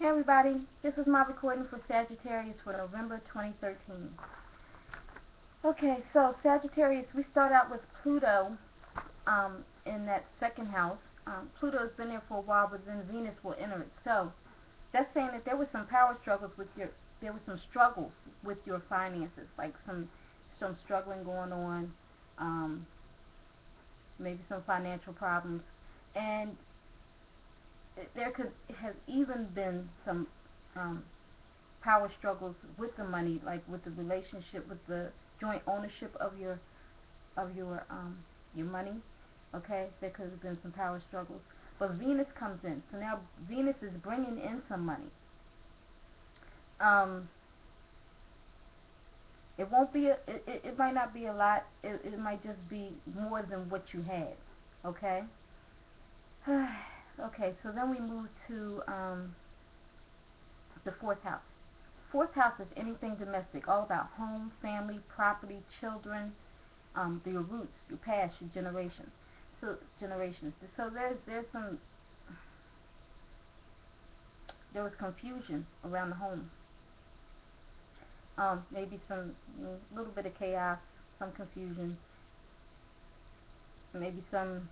Hey everybody, this is my recording for Sagittarius for November 2013. Okay, so Sagittarius, we start out with Pluto in that second house. Pluto's been there for a while, but then Venus will enter it. So that's saying that there were some power struggles with there were some struggles with your finances, like some struggling going on, maybe some financial problems, and there could have even been some power struggles with the money, like with the relationship, with the joint ownership of your money. Okay, there could have been some power struggles, but Venus comes in, so now Venus is bringing in some money. It won't be it might not be a lot. It might just be more than what you had. Okay. Okay, so then we move to the fourth house. Fourth house is anything domestic, all about home, family, property, children, your roots, your past, your generations. So generations. So there was confusion around the home. Maybe some little bit of chaos, some confusion, maybe some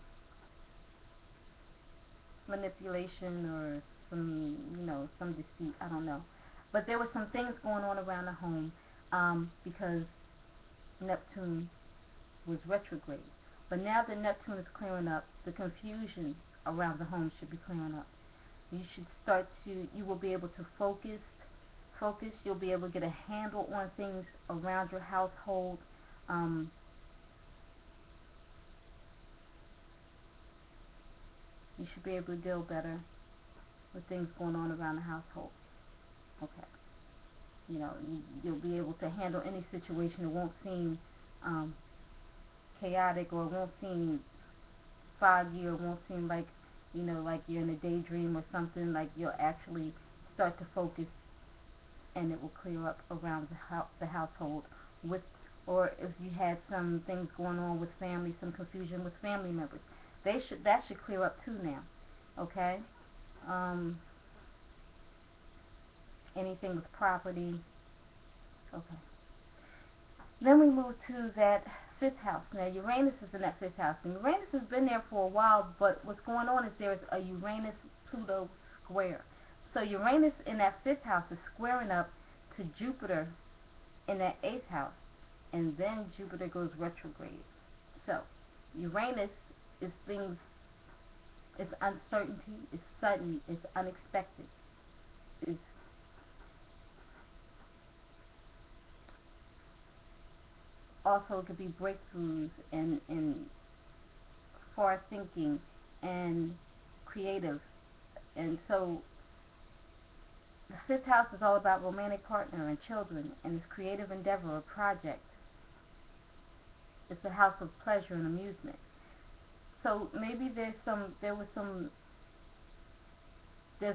manipulation or some deceit. I don't know, but there were some things going on around the home because Neptune was retrograde. But now that Neptune is clearing up, the confusion around the home should be clearing up. You will be able to focus. You'll be able to get a handle on things around your household. You should be able to deal better with things going on around the household. Okay. You'll be able to handle any situation. It won't seem chaotic, or it won't seem foggy, or it won't seem like like you're in a daydream or something. Like you'll actually start to focus, and it will clear up around the household. Or if you had some things going on with family, some confusion with family members, that should clear up too now. Okay. Anything with property. Okay. Then we move to that fifth house. Now Uranus is in that fifth house, and Uranus has been there for a while, but what's going on is there's a Uranus-Pluto square. So Uranus in that fifth house is squaring up to Jupiter in that eighth house, and then Jupiter goes retrograde. So Uranus is things, it's uncertainty, it's sudden, it's unexpected, it's also it could be breakthroughs and far thinking and creative. And so the fifth house is all about romantic partner and children and this creative endeavor or project. It's a house of pleasure and amusement. So maybe there's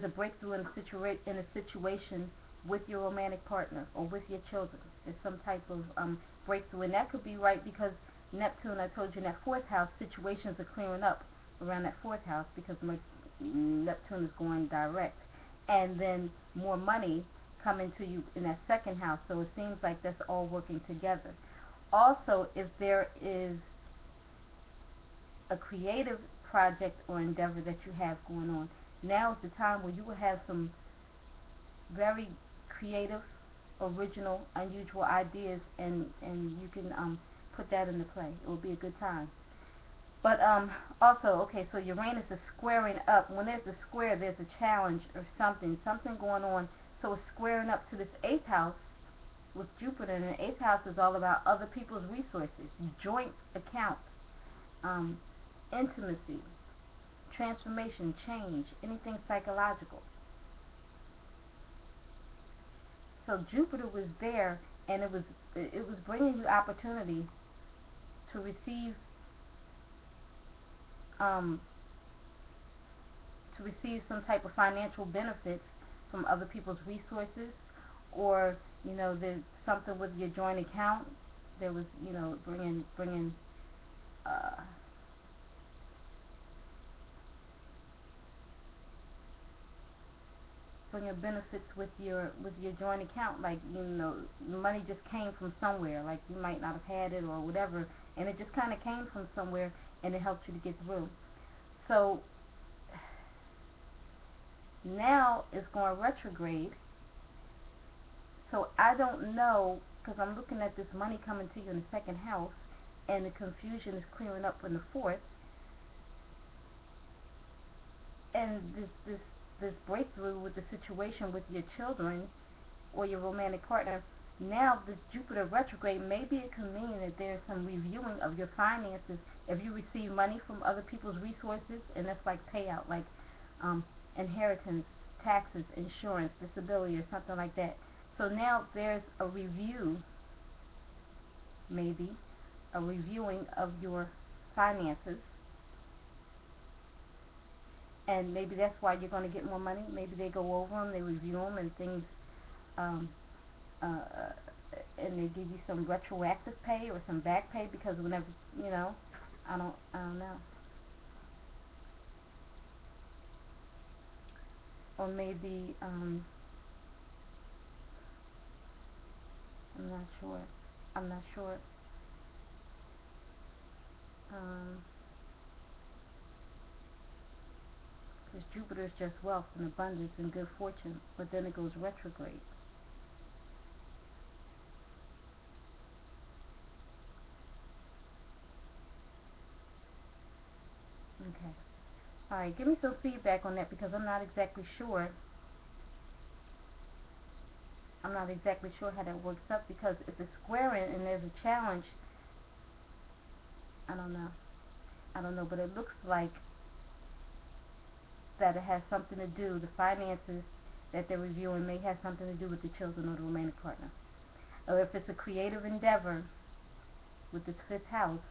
a breakthrough in a situation with your romantic partner or with your children. There's some type of breakthrough, and that could be right because Neptune, I told you, in that fourth house, situations are clearing up around that fourth house because Neptune is going direct, and then more money coming to you in that second house. So it seems like that's all working together. Also, if there is a creative project or endeavor that you have going on, now is the time where you will have some very creative, original, unusual ideas, and you can put that into play. It will be a good time. But also, okay, so Uranus is squaring up. When there's a square, there's a challenge or something going on. So it's squaring up to this eighth house with Jupiter, and the eighth house is all about other people's resources, joint accounts, intimacy, transformation, change, anything psychological. So Jupiter was there, and it was bringing you opportunity to receive some type of financial benefits from other people's resources, or there's something with your joint account. There was bringing from your benefits with your joint account. Like, you know, money just came from somewhere. Like, you might not have had it or whatever, and it just kind of came from somewhere, and it helped you to get through. So now it's going retrograde. So I don't know, because I'm looking at this money coming to you in the second house, and the confusion is clearing up in the fourth. And this breakthrough with the situation with your children or your romantic partner, now this Jupiter retrograde, maybe it can mean that there's some reviewing of your finances. If you receive money from other people's resources, and that's like payout, like inheritance, taxes, insurance, disability, or something like that. So now there's a review, maybe a reviewing of your finances, and maybe that's why you're going to get more money. Maybe they go over them, they review them, and things, and they give you some retroactive pay or some back pay, because whenever, you know, I don't know. Or maybe, I'm not sure. I'm not sure. Because Jupiter is just wealth and abundance and good fortune, but then it goes retrograde. Okay. Alright, give me some feedback on that, because I'm not exactly sure. I'm not exactly sure how that works up, because if it's squaring and there's a challenge, I don't know. I don't know, but it looks like that it has something to do, the finances that they're reviewing may have something to do with the children or the romantic partner. Or if it's a creative endeavor with this fifth house,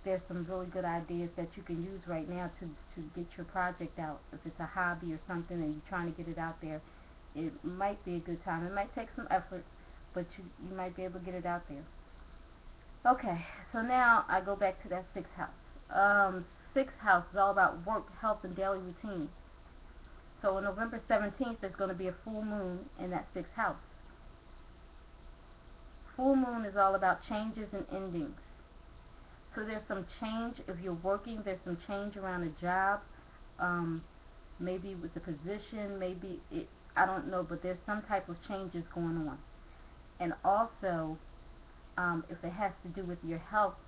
there's some really good ideas that you can use right now to get your project out. If it's a hobby or something and you're trying to get it out there, it might be a good time. It might take some effort, but you might be able to get it out there. Okay, so now I go back to that sixth house. Sixth house is all about work, health, and daily routine. So on November 17th, there's going to be a full moon in that sixth house. Full moon is all about changes and endings. So there's some change if you're working. There's some change around a job, maybe with the position, maybe I don't know, but there's some type of changes going on. And also, if it has to do with your health,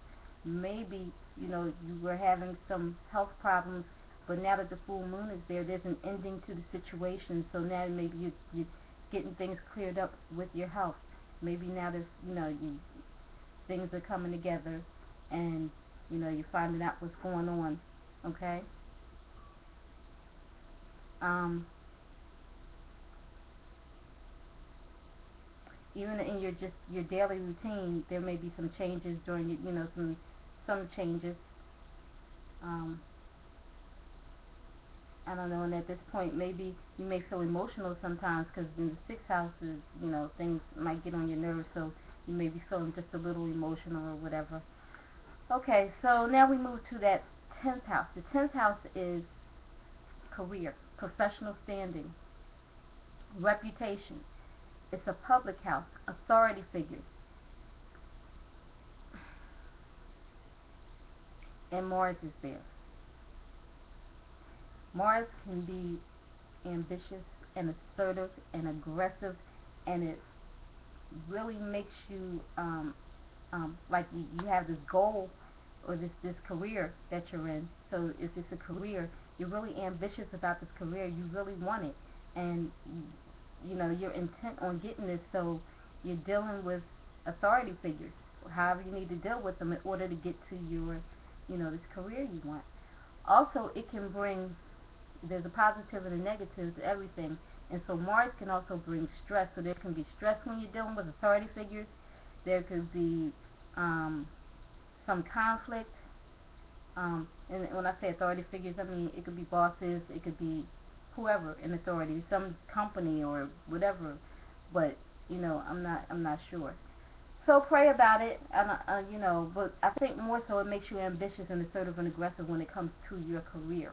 maybe, you know, you were having some health problems, but now that the full moon is there, there's an ending to the situation. So now maybe you're getting things cleared up with your health. Maybe now there's, you know, things are coming together, and, you know, you're finding out what's going on. Okay. Even in your daily routine, there may be some changes during, you know, some changes. I don't know, and at this point, maybe you may feel emotional sometimes, because in the sixth house is, you know, things might get on your nerves, so you may be feeling just a little emotional or whatever. Okay, so now we move to that 10th house. The 10th house is career, professional standing, reputation. It's a public house, authority figures. And Mars is there. Mars can be ambitious and assertive and aggressive, and it really makes you like you have this goal or this career that you're in. So if it's a career, you're really ambitious about this career. You really want it, and you know you're intent on getting this. So you're dealing with authority figures, however you need to deal with them in order to get to your, you know, this career you want. Also, it can bring, there's a positive and a negative to everything, and so Mars can also bring stress. So there can be stress when you're dealing with authority figures. There could be some conflict, and when I say authority figures, I mean it could be bosses, it could be whoever in authority, some company or whatever. But you know, I'm not sure. So pray about it, you know. But I think more so it makes you ambitious and assertive and aggressive when it comes to your career.